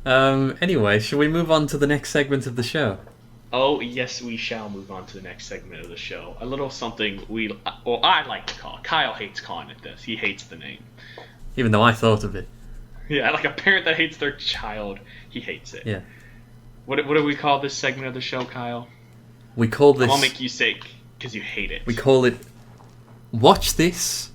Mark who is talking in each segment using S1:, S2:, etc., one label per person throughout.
S1: Anyway, shall we move on to the next segment of the show?
S2: Oh, yes, we shall move on to the next segment of the show. A little something I like to call. Kyle hates calling it this. He hates the name.
S1: Even though I thought of it.
S2: Yeah, like a parent that hates their child, he hates it.
S1: Yeah.
S2: What do we call this segment of the show, Kyle?
S1: We call this...
S2: I'll make you say because you hate it.
S1: We call it... Watch this.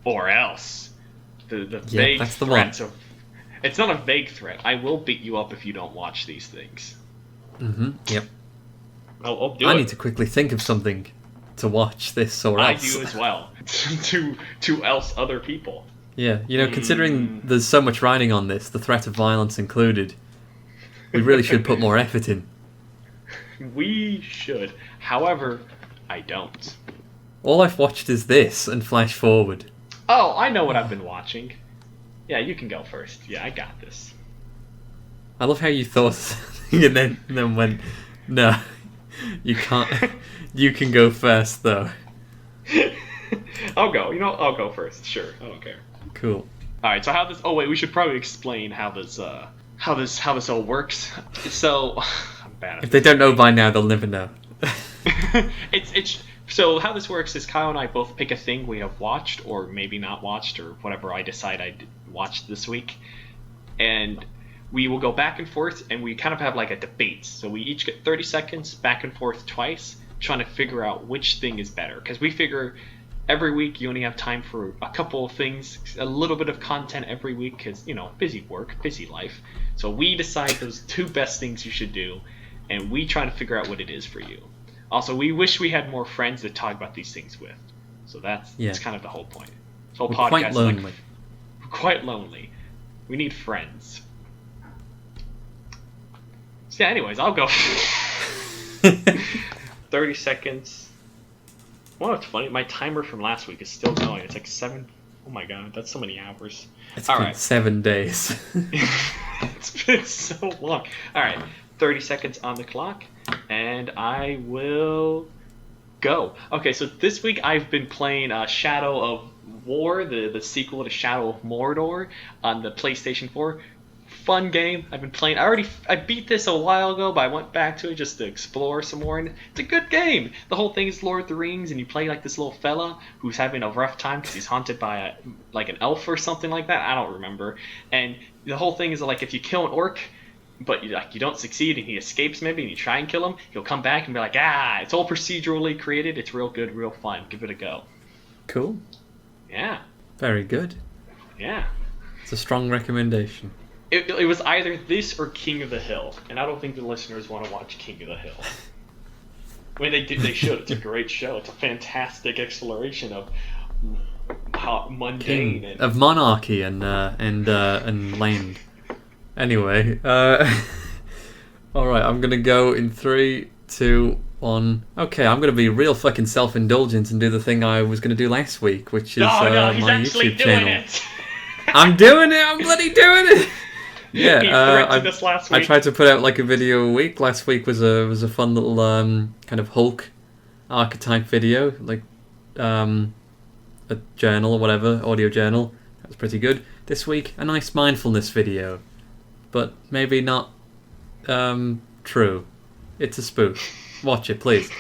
S2: Or else. The vague
S1: that's the
S2: threats
S1: one.
S2: of... It's not a vague threat. I will beat you up if you don't watch these things.
S1: Yep.
S2: I'll do
S1: I
S2: it.
S1: need to quickly think of something to watch this or
S2: I
S1: else.
S2: do as well. to else other people.
S1: Yeah, considering there's so much riding on this, the threat of violence included, we really should put more effort in.
S2: We should. However, I don't.
S1: All I've watched is this and Flash Forward.
S2: Oh, I know what I've been watching. Yeah, you can go first. Yeah, I got this.
S1: I love how you thought and then went, no, you can't. You can go first, though.
S2: I'll go. I'll go first. Sure, I don't care.
S1: Cool.
S2: All right. So how this? Oh wait, we should probably explain how this all works. So I'm bad at
S1: If they don't know by now, they'll never know.
S2: it's so how this works is Kyle and I both pick a thing we have watched or maybe not watched or whatever I decide I watched this week, and we will go back and forth and we kind of have like a debate. So we each get 30 seconds back and forth twice, trying to figure out which thing is better. Because we figure every week you only have time for a couple of things, a little bit of content every week because, busy work, busy life. So we decide those two best things you should do, and we try to figure out what it is for you. Also, we wish we had more friends to talk about these things with. So that's kind of the whole point. This whole
S1: We're
S2: podcast
S1: quite lonely.
S2: we're quite lonely. We need friends. So yeah, anyways, I'll go. 30 seconds. Well, it's funny. My timer from last week is still going. It's like 7. Oh my god, that's so many hours.
S1: It's
S2: All
S1: been
S2: right.
S1: 7 days.
S2: It's been so long. All right, 30 seconds on the clock, and I will go. Okay, so this week I've been playing Shadow of War, the sequel to Shadow of Mordor on the PlayStation 4. Fun game. I've been playing. I beat this a while ago, but I went back to it just to explore some more. And it's a good game. The whole thing is Lord of the Rings, and you play like this little fella who's having a rough time because he's haunted by an elf or something like that. I don't remember. And the whole thing is like if you kill an orc, but you don't succeed, and he escapes maybe, and you try and kill him, he'll come back and be like, it's all procedurally created. It's real good, real fun. Give it a go.
S1: Cool.
S2: Yeah.
S1: Very good.
S2: Yeah.
S1: It's a strong recommendation.
S2: It was either this or King of the Hill, and I don't think the listeners want to watch King of the Hill. I mean, they should. It's a great show. It's a fantastic exploration of how mundane and
S1: Of monarchy and land. Anyway, all right, I'm gonna go in 3, 2, 1. Okay, I'm gonna be real fucking self-indulgent and do the thing I was gonna do last week, which is
S2: he's
S1: my
S2: actually
S1: YouTube
S2: doing
S1: channel.
S2: it.
S1: I'm doing it. I'm bloody doing it. Yeah,
S2: He threatened us last
S1: I
S2: week.
S1: tried to put out like a video a week. Last week was a fun little kind of Hulk archetype video, like a journal or whatever, audio journal. That was pretty good. This week, a nice mindfulness video, but maybe not true. It's a spoof. Watch it, please.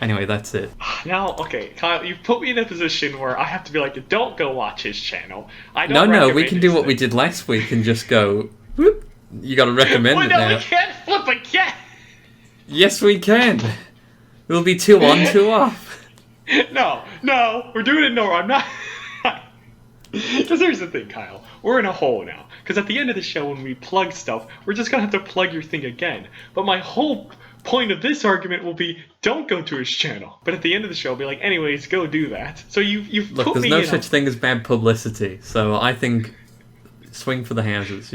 S1: Anyway, that's it.
S2: Now, okay, Kyle, you've put me in a position where I have to be like, don't go watch his channel.
S1: No, we can do what we did last week and just go, whoop. You gotta recommend it now.
S2: We can't flip again!
S1: Yes, we can. We'll be 2 on, 2 off.
S2: No, we're doing it. No, I'm not. Because here's the thing, Kyle. We're in a hole now. Because at the end of the show, when we plug stuff, we're just gonna have to plug your thing again. But my whole point of this argument will be, don't go to his channel. But at the end of the show, I'll be like, anyways, go do that. So you've
S1: Look,
S2: put
S1: there's
S2: me
S1: no
S2: in
S1: such thing as bad publicity, so I think swing for the houses,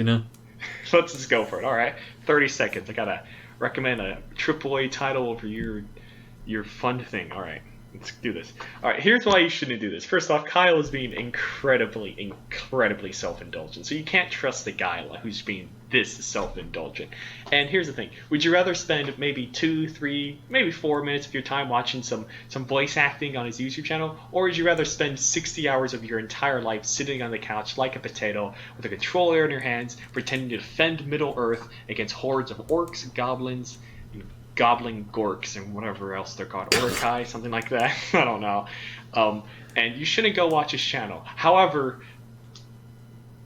S2: Let's just go for it. All right, 30 seconds. I gotta recommend a AAA title over your fun thing. All right, Let's do this. All right, here's why you shouldn't do this. First off, Kyle is being incredibly self-indulgent. So you can't trust the guy who's being this self-indulgent. And here's the thing: would you rather spend maybe 2, 3, maybe 4 minutes of your time watching some voice acting on his YouTube channel, or would you rather spend 60 hours of your entire life sitting on the couch like a potato with a controller in your hands, pretending to defend Middle Earth against hordes of orcs, goblins, goblin gorks, and whatever else they're called, Urukai, something like that. I don't know. And you shouldn't go watch his channel. However,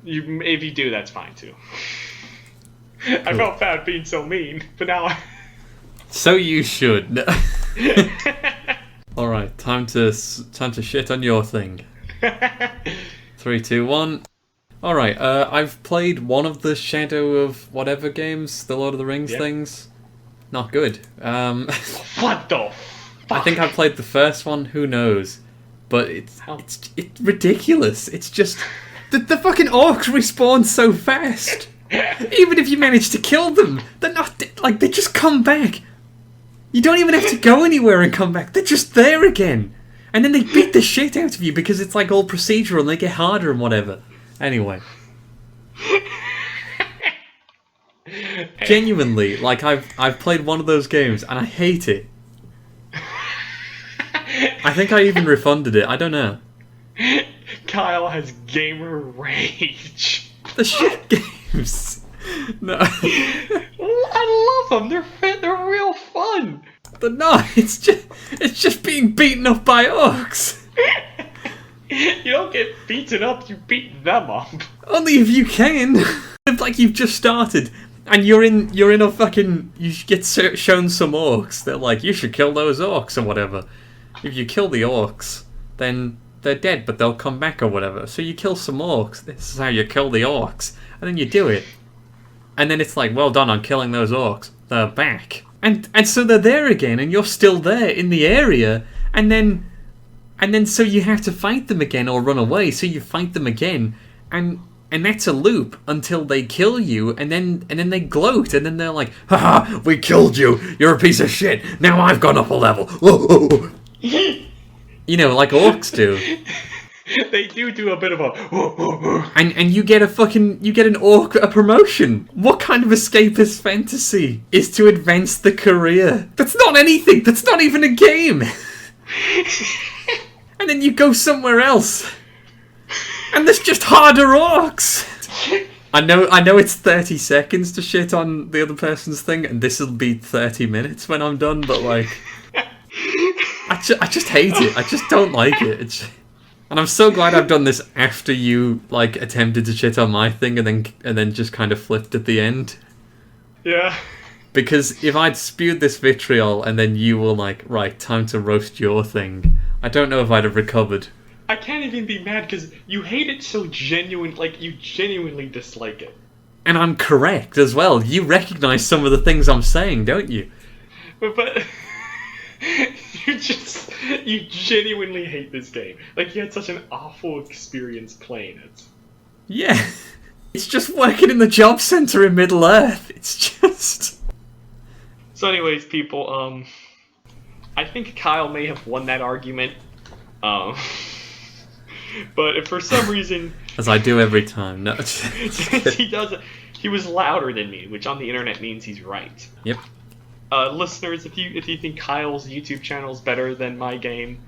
S2: if you do, that's fine too. Cool. I felt bad being so mean, but now.
S1: So you should. All right, time to shit on your thing. 3, 2, 1. All right, I've played one of the Shadow of whatever games, the Lord of the Rings things. Not good.
S2: What the fuck?
S1: I think I played the first one. Who knows? But it's ridiculous. It's just the fucking orcs respawn so fast. Even if you manage to kill them, they're not like they just come back. You don't even have to go anywhere and come back. They're just there again, and then they beat the shit out of you because it's like all procedural and they get harder and whatever. Anyway. Genuinely, like I've played one of those games and I hate it. I think I even refunded it. I don't know.
S2: Kyle has gamer rage.
S1: The shit games. No.
S2: I love them. They're real fun.
S1: They're not. It's just being beaten up by orcs.
S2: You don't get beaten up. You beat them up.
S1: Only if you can. It's like you've just started. And you're in a fucking... You get shown some orcs. They're like, you should kill those orcs or whatever. If you kill the orcs, then they're dead, but they'll come back or whatever. So you kill some orcs. This is how you kill the orcs. And then you do it. And then it's like, well done on killing those orcs. They're back. And so they're there again, and you're still there in the area. And then so you have to fight them again or run away. So you fight them again. And that's a loop until they kill you, and then they gloat, and then they're like, haha, we killed you, you're a piece of shit, now I've gone up a level. You know, like orcs do.
S2: They do a bit of a
S1: and you get an orc a promotion. What kind of escapist fantasy is to advance the career? That's not anything, that's not even a game. And then you go somewhere else. And there's just harder orcs. I know it's 30 seconds to shit on the other person's thing, and this will be 30 minutes when I'm done, but like... I just hate it. I just don't like it. And I'm so glad I've done this after you like attempted to shit on my thing and then just kind of flipped at the end.
S2: Yeah.
S1: Because if I'd spewed this vitriol and then you were like, right, time to roast your thing, I don't know if I'd have recovered.
S2: I can't even be mad because you hate it so like you genuinely dislike it.
S1: And I'm correct as well. You recognise some of the things I'm saying, don't you?
S2: But you genuinely hate this game. Like you had such an awful experience playing it.
S1: Yeah. It's just working in the job centre in Middle Earth. It's just...
S2: So anyways, people, I think Kyle may have won that argument. But if for some reason...
S1: As I do every time. No.
S2: He was louder than me, which on the internet means he's right.
S1: Yep.
S2: Listeners, if you think Kyle's YouTube channel is better than my game,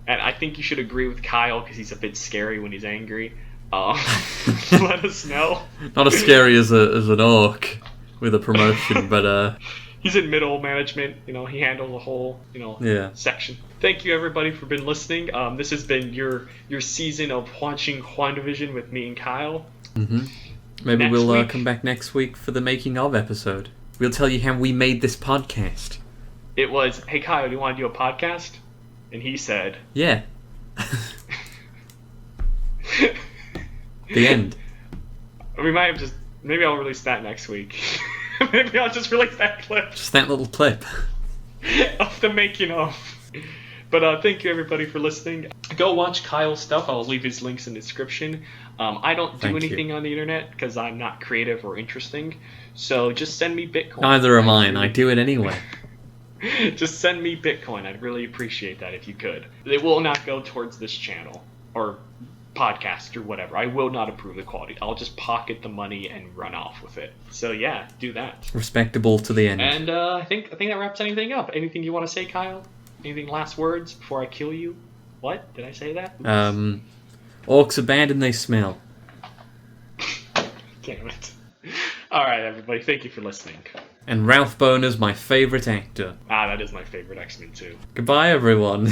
S2: and I think you should agree with Kyle because he's a bit scary when he's angry, let us know.
S1: Not as scary as an orc with a promotion, but
S2: he's in middle management. You know, he handles the whole section. Thank you everybody for been listening. This has been your season of watching WandaVision with me and Kyle.
S1: Mm-hmm. Maybe we'll come back next week for the making of episode. We'll tell you how we made this podcast.
S2: It was, hey Kyle, do you want to do a podcast? And he said,
S1: yeah. The end.
S2: We might have maybe I'll release that next week. Maybe I'll just release that clip.
S1: Just that little clip.
S2: Of the making of. But thank you everybody for listening. Go watch Kyle's stuff. I'll leave his links in the description. I don't do anything on the internet because I'm not creative or interesting. So just send me Bitcoin.
S1: Neither am I, and I do it anyway.
S2: Just send me Bitcoin. I'd really appreciate that if you could. It will not go towards this channel or podcast or whatever. I will not approve the quality. I'll just pocket the money and run off with it. So yeah, do that.
S1: Respectable to the end.
S2: And I think that wraps anything up. Anything you want to say, Kyle? Anything last words before I kill you? What? Did I say that? Oops.
S1: Orcs are bad and they smell.
S2: Damn it. Alright, everybody. Thank you for listening.
S1: And Ralph Boner's my favourite actor.
S2: That is my favorite X-Men too.
S1: Goodbye, everyone.